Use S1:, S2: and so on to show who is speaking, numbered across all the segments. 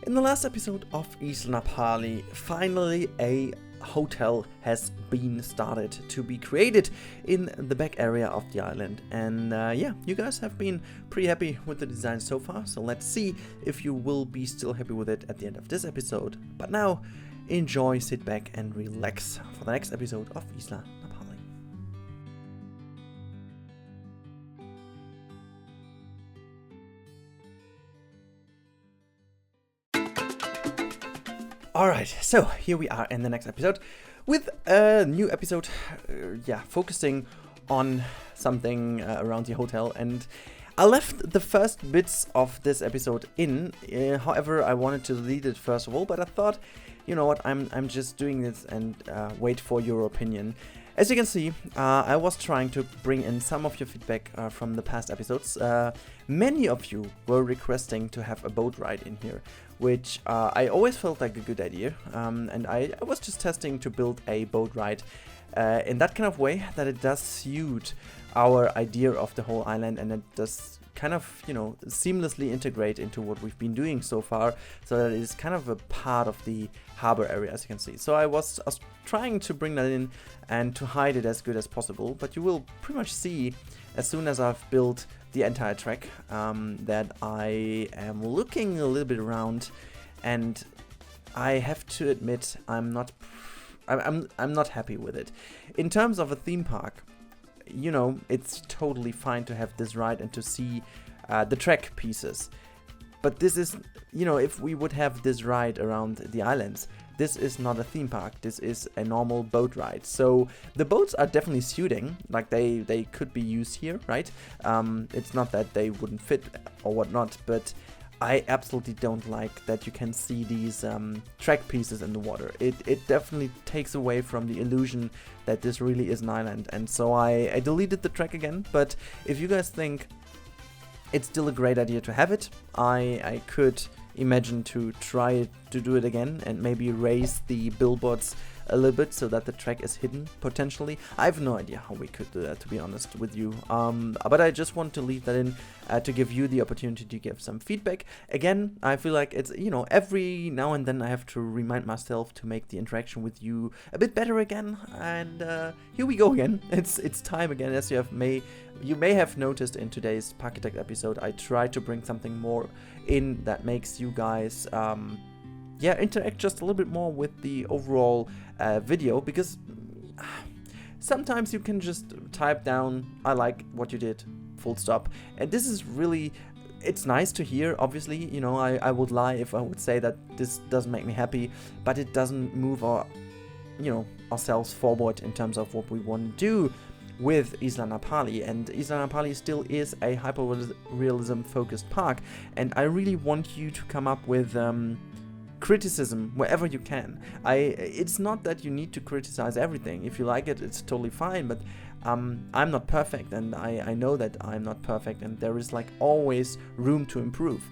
S1: In the last episode of Isla Napali, finally a hotel has been started to be created in the back area of the island, and you guys have been pretty happy with the design so far, so let's see if you will be still happy with it at the end of this episode. But now, enjoy, sit back and relax for the next episode of Isla Napali. Alright, so here we are in the next episode with a new episode, focusing on something around the hotel, and I left the first bits of this episode in, however I wanted to delete it first of all, but I thought, you know what, I'm just doing this and wait for your opinion. As you can see, I was trying to bring in some of your feedback from the past episodes. Many of you were requesting to have a boat ride in here, which I always felt like a good idea, and I was just testing to build a boat ride in that kind of way that it does suit our idea of the whole island, and it does kind of, you know, seamlessly integrate into what we've been doing so far, so that it is kind of a part of the harbor area, as you can see. So I was trying to bring that in and to hide it as good as possible, but you will pretty much see as soon as I've built the entire track that I am looking a little bit around, and I have to admit I'm not happy with it. In terms of a theme park, you know, it's totally fine to have this ride and to see the track pieces. But this is, you know, if we would have this ride around the islands, this is not a theme park, this is a normal boat ride. So the boats are definitely suiting, like they could be used here, right? It's not that they wouldn't fit or whatnot, but I absolutely don't like that you can see these track pieces in the water. It definitely takes away from the illusion that this really is an island, and so I deleted the track again. But if you guys think it's still a great idea to have it, I could imagine to try to do it again and maybe raise the billboards a little bit so that the track is hidden potentially. I have no idea how we could do that, to be honest with you, but I just want to leave that in to give you the opportunity to give some feedback. Again, I feel like it's, you know, every now and then I have to remind myself to make the interaction with you a bit better again, and here we go again. It's time again. As you may have noticed in today's Parkitect episode, I try to bring something more in that makes you guys interact just a little bit more with the overall video, because sometimes you can just type down "I like what you did," full stop, and this is really, it's nice to hear. Obviously, you know, I would lie if I would say that this doesn't make me happy, but it doesn't move ourselves forward in terms of what we want to do with Isla Napali. And Isla Napali still is a hyper-realism focused park, and I really want you to come up with criticism wherever you can. It's not that you need to criticize everything. If you like it, it's totally fine, but I'm not perfect, and I know that I'm not perfect, and there is like always room to improve.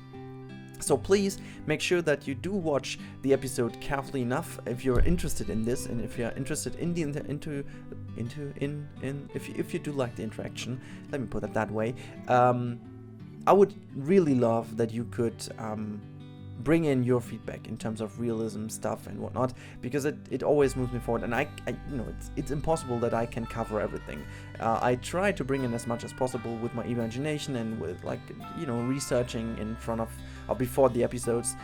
S1: So please make sure that you do watch the episode carefully enough if you're interested in this, and if you're interested in the if you do like the interaction, let me put it that way. I would really love that you could bring in your feedback in terms of realism stuff and whatnot, because it always moves me forward, and I you know, it's impossible that I can cover everything. I try to bring in as much as possible with my imagination and with, like, you know, researching in front of or before the episodes,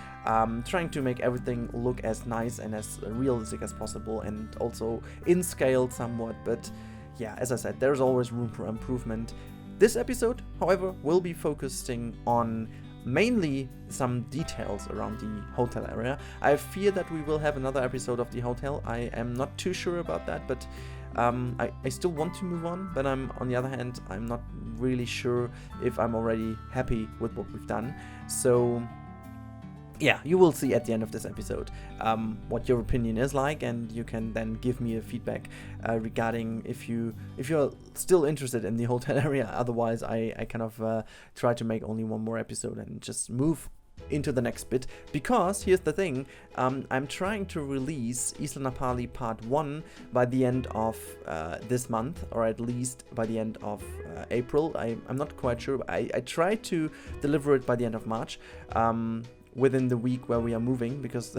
S1: trying to make everything look as nice and as realistic as possible, and also in scale somewhat. But yeah, as I said, there's always room for improvement. This episode, however, will be focusing on mainly some details around the hotel area. I fear that we will have another episode of the hotel. I am not too sure about that, but I still want to move on, but on the other hand, I'm not really sure if I'm already happy with what we've done. So yeah, you will see at the end of this episode what your opinion is like, and you can then give me a feedback regarding if you're still interested in the hotel area. Otherwise, I kind of try to make only one more episode and just move into the next bit, because here's the thing, I'm trying to release Isla Napali Part 1 by the end of this month, or at least by the end of April. I'm not quite sure, but I try to deliver it by the end of March. within the week where we are moving, because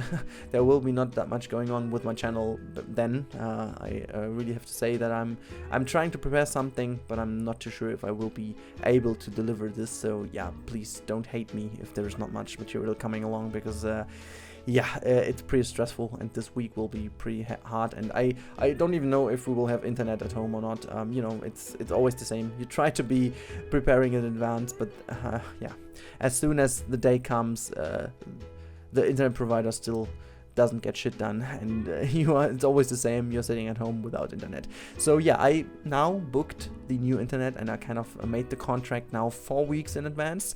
S1: there will be not that much going on with my channel then. I really have to say that I'm trying to prepare something, but I'm not too sure if I will be able to deliver this. So yeah, please don't hate me if there is not much material coming along, because it's pretty stressful, and this week will be pretty hard, and I don't even know if we will have internet at home or not. It's always the same. You try to be preparing in advance, but as soon as the day comes, the internet provider still doesn't get shit done, and it's always the same. You're sitting at home without internet. So yeah, I now booked the new internet, and I kind of made the contract now 4 weeks in advance.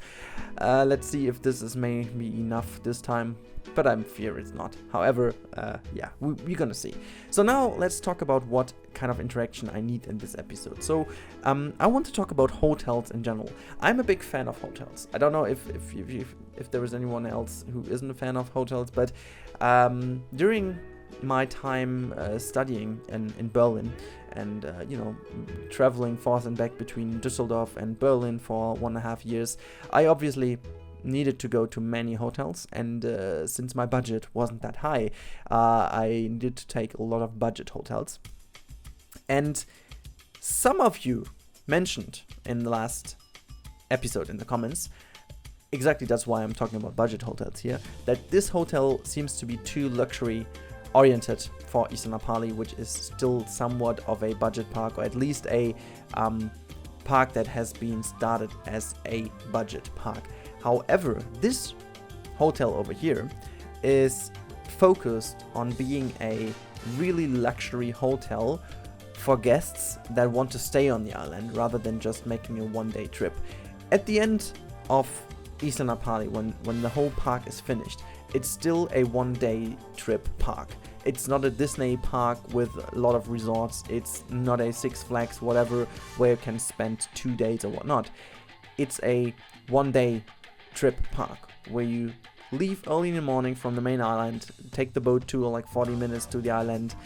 S1: Let's see if this is maybe enough this time, but I'm fear it's not. However, we're gonna see. So now let's talk about what kind of interaction I need in this episode. So I want to talk about hotels in general. I'm a big fan of hotels. I don't know if there is anyone else who isn't a fan of hotels, but during my time studying in Berlin, and traveling forth and back between Düsseldorf and Berlin for 1.5 years, I obviously needed to go to many hotels, and since my budget wasn't that high, I needed to take a lot of budget hotels. And some of you mentioned in the last episode in the comments, exactly that's why I'm talking about budget hotels here, that this hotel seems to be too luxury oriented for Isla Napali, which is still somewhat of a budget park, or at least a park that has been started as a budget park. However, this hotel over here is focused on being a really luxury hotel for guests that want to stay on the island rather than just making a one-day trip. At the end of Isla Napali, when the whole park is finished, it's still a one-day trip park. It's not a Disney park with a lot of resorts. It's not a Six Flags whatever where you can spend 2 days or whatnot. It's a one-day trip park where you leave early in the morning from the main island, take the boat tour like 40 minutes to the island,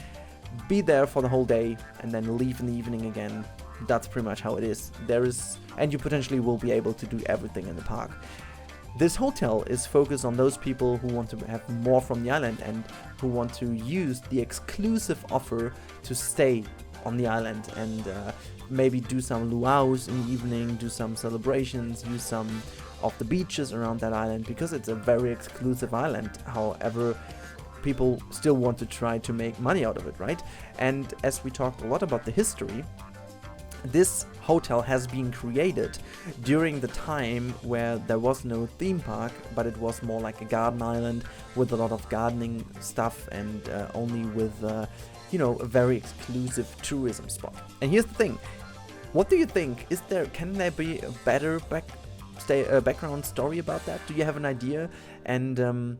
S1: be there for the whole day, and then leave in the evening again. That's pretty much how it is. And you potentially will be able to do everything in the park. This hotel is focused on those people who want to have more from the island and who want to use the exclusive offer to stay on the island and maybe do some luau's in the evening, do some celebrations, use some of the beaches around that island, because it's a very exclusive island. However, people still want to try to make money out of it, right? And as we talked a lot about the history, this hotel has been created during the time where there was no theme park, but it was more like a garden island with a lot of gardening stuff, and only with a very exclusive tourism spot. And here's the thing: what do you think? Can there be a better background story about that? Do you have an idea? And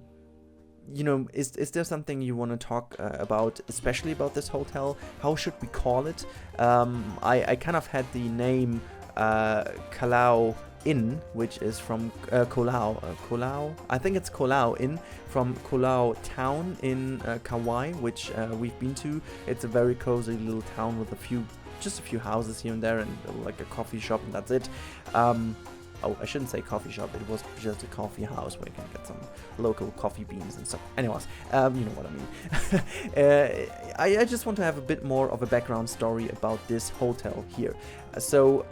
S1: is there something you want to talk about, especially about this hotel? How should we call it? I kind of had the name Kalau Inn, which is from Kolau. I think it's Kolau Inn, from Kolau town in Kauai, which we've been to. It's a very cozy little town with just a few houses here and there, and like a coffee shop, and that's it. I shouldn't say coffee shop, it was just a coffee house where you can get some local coffee beans and stuff. Anyways, you know what I mean. I just want to have a bit more of a background story about this hotel here. So,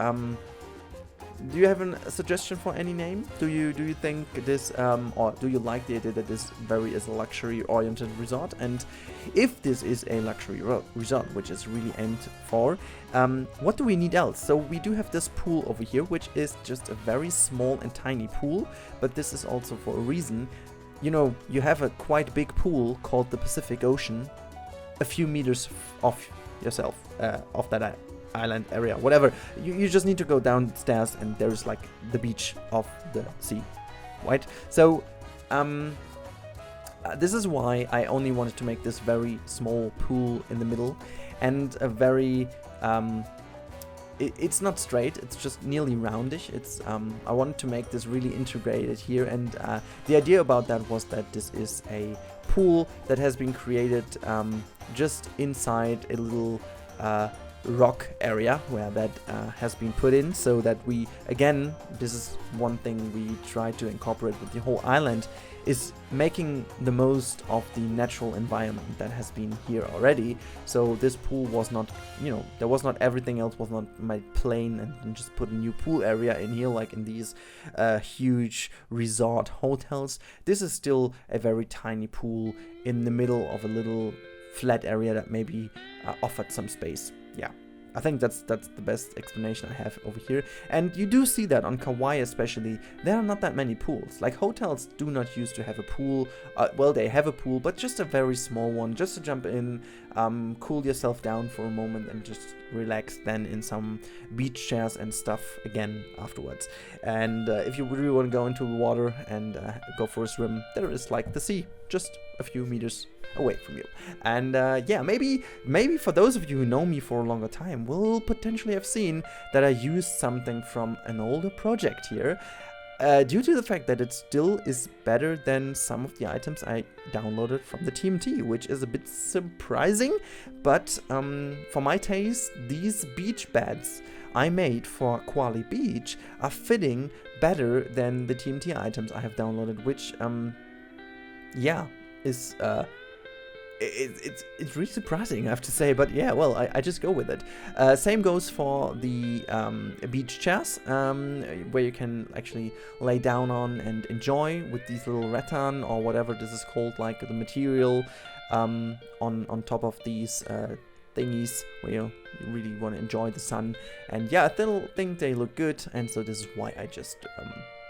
S1: do you have a suggestion for any name? Do you think this, or do you like the idea that this is a luxury-oriented resort? And if this is a luxury resort, which is really aimed for, what do we need else? So we do have this pool over here, which is just a very small and tiny pool, but this is also for a reason. You have a quite big pool called the Pacific Ocean, a few meters off yourself, off that island area, whatever. You just need to go downstairs and there's like the beach of the sea, right? So this is why I only wanted to make this very small pool in the middle, and a very it's not straight, it's just nearly roundish. It's I wanted to make this really integrated here, and the idea about that was that this is a pool that has been created just inside a little rock area where that has been put in, so that we, again, this is one thing we try to incorporate with the whole island, is making the most of the natural environment that has been here already. So this pool was not, there was not, everything else was not made plain and just put a new pool area in here like in these huge resort hotels. This is still a very tiny pool in the middle of a little flat area that maybe offered some space. Yeah, I think that's the best explanation I have over here. And you do see that on Kauai especially, there are not that many pools. Like, hotels do not used to have a pool. Well, they have a pool, but just a very small one, just to jump in, cool yourself down for a moment and just relax then in some beach chairs and stuff again afterwards. And if you really want to go into the water and go for a swim, there is like the sea, just a few meters away from you. And yeah, maybe for those of you who know me for a longer time will potentially have seen that I used something from an older project here, due to the fact that it still is better than some of the items I downloaded from the TMT, which is a bit surprising. But for my taste, these beach beds I made for Kuali Beach are fitting better than the TMT items I have downloaded, which yeah, is it's really surprising, I have to say, but yeah, well, I just go with it. Same goes for the beach chairs, where you can actually lay down on and enjoy with these little rattan or whatever this is called, like the material on top of these thingies where you really want to enjoy the sun. And yeah, I still think they look good, and so this is why I just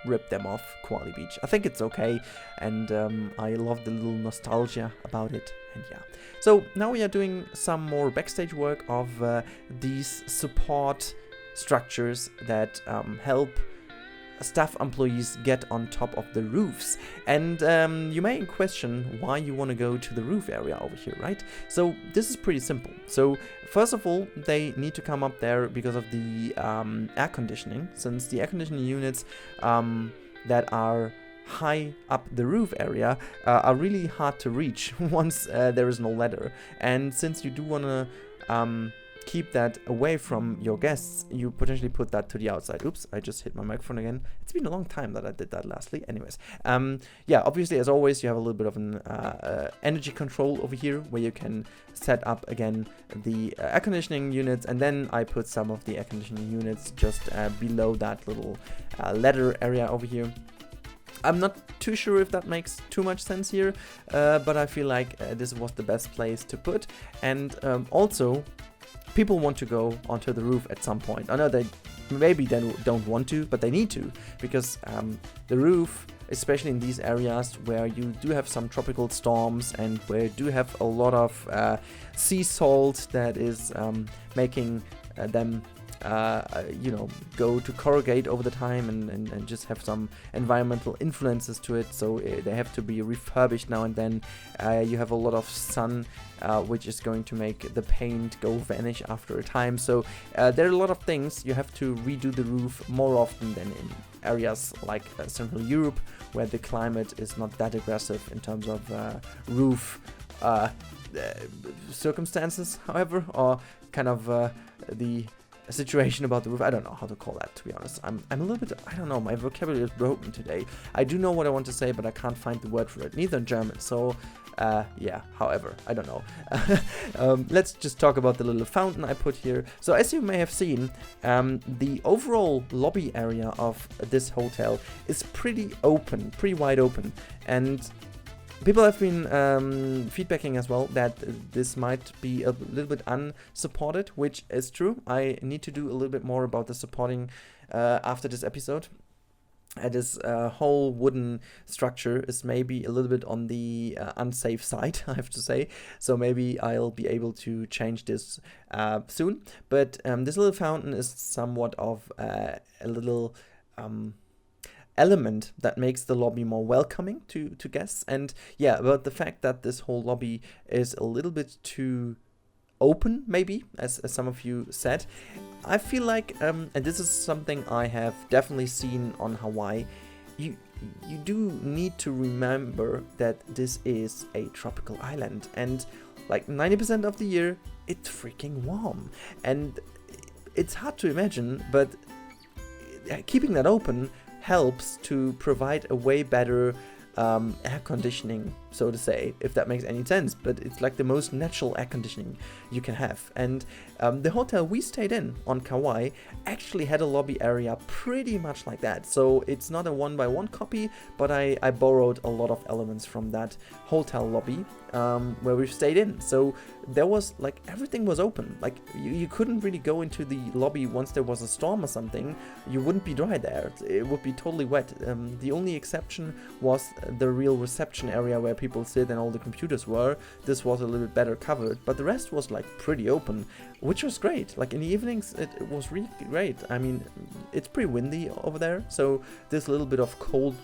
S1: rip them off Kuali Beach. I think it's okay, and I love the little nostalgia about it. And yeah, so now we are doing some more backstage work of these support structures that help staff employees get on top of the roofs. And you may question why you want to go to the roof area over here, right? So this is pretty simple. So first of all, they need to come up there because of the air conditioning, since the air conditioning units that are high up the roof area are really hard to reach once there is no ladder. And since you do want to keep that away from your guests, you potentially put that to the outside. Oops, I just hit my microphone again. It's been a long time that I did that lastly. Anyways, yeah, obviously, as always, you have a little bit of an energy control over here where you can set up again the air conditioning units, and then I put some of the air conditioning units just below that little ladder area over here. I'm not too sure if that makes too much sense here, but I feel like this was the best place to put. And also, people want to go onto the roof at some point. I know they maybe don't want to, but they need to, because the roof, especially in these areas where you do have some tropical storms and where you do have a lot of sea salt that is making them go to corrugate over the time and just have some environmental influences to it. So they have to be refurbished now and then. You have a lot of sun, which is going to make the paint go vanish after a time. So there are a lot of things. You have to redo the roof more often than in areas like Central Europe, where the climate is not that aggressive in terms of roof circumstances, however, or kind of the situation about the roof. I don't know how to call that, to be honest. I'm a little bit, I don't know, my vocabulary is broken today. I do know what I want to say, but I can't find the word for it, neither in German. So yeah, however, I don't know. Let's just talk about the little fountain I put here. So as you may have seen, the overall lobby area of this hotel is pretty open, pretty wide open. And people have been feedbacking as well that this might be a little bit unsupported, which is true. I need to do a little bit more about the supporting after this episode. This whole wooden structure is maybe a little bit on the unsafe side, I have to say. So maybe I'll be able to change this soon. But this little fountain is somewhat of a little element that makes the lobby more welcoming to guests. And yeah, about the fact that this whole lobby is a little bit too open, maybe, as some of you said, I feel like, and this is something I have definitely seen on Hawaii, you do need to remember that this is a tropical island, and like 90% of the year it's freaking warm, and it's hard to imagine, but keeping that open helps to provide a way better air conditioning, so to say, if that makes any sense. But it's like the most natural air conditioning you can have. And the hotel we stayed in on Kauai actually had a lobby area pretty much like that. So it's not a one-by-one copy, but I borrowed a lot of elements from that hotel lobby where we stayed in. So there was like everything was open. Like you couldn't really go into the lobby once there was a storm or something. You wouldn't be dry there. It would be totally wet. The only exception was the real reception area where people sit and all the computers were. This was a little bit better covered, but the rest was like pretty open, which was great. Like in the evenings it was really great. I mean, it's pretty windy over there, so this little bit of cold,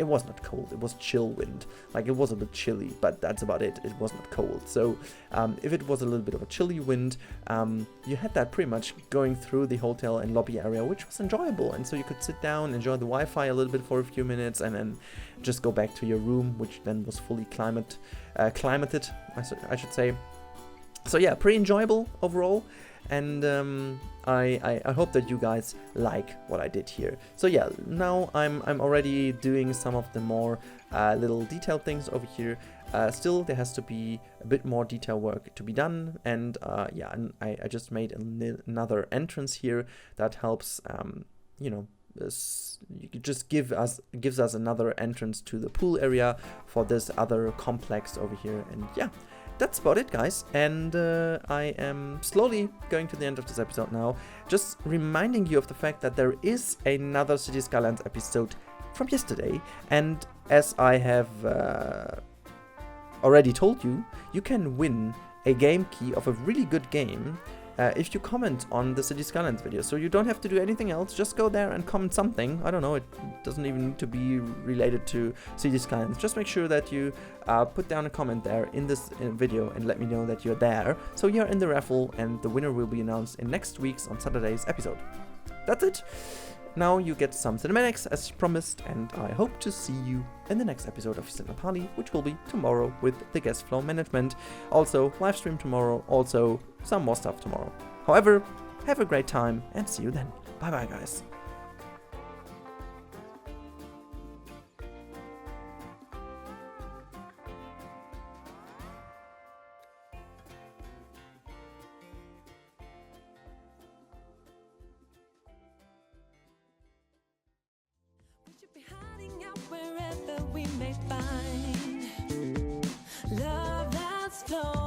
S1: it was not cold, it was chill wind. Like it was a bit chilly, but that's about it. It was not cold. So if it was a little bit of a chilly wind, you had that pretty much going through the hotel and lobby area, which was enjoyable. And so you could sit down, enjoy the Wi-Fi a little bit for a few minutes, and then just go back to your room, which then was fully climated, I should say. So yeah, pretty enjoyable overall. And I hope that you guys like what I did here. So yeah, now I'm already doing some of the more little detailed things over here. Still, there has to be a bit more detail work to be done, and yeah, and I just made another entrance here that helps, just gives us another entrance to the pool area for this other complex over here. And yeah, that's about it, guys, and I am slowly going to the end of this episode now, just reminding you of the fact that there is another City Skylines episode from yesterday, and as I have already told you, you can win a game key of a really good game if you comment on the City Skylines video. So you don't have to do anything else, just go there and comment something. I don't know, it doesn't even need to be related to City Skylines. Just make sure that you put down a comment there in this video and let me know that you're there. So you're in the raffle, and the winner will be announced in next week's on Saturday's episode. That's it. Now you get some cinematics as promised, and I hope to see you in the next episode of Isla Napali, which will be tomorrow with the guest flow management. Also, live stream tomorrow, also some more stuff tomorrow. However, have a great time and see you then. Bye bye, guys.
S2: Be hiding out wherever we may find love that's flowing.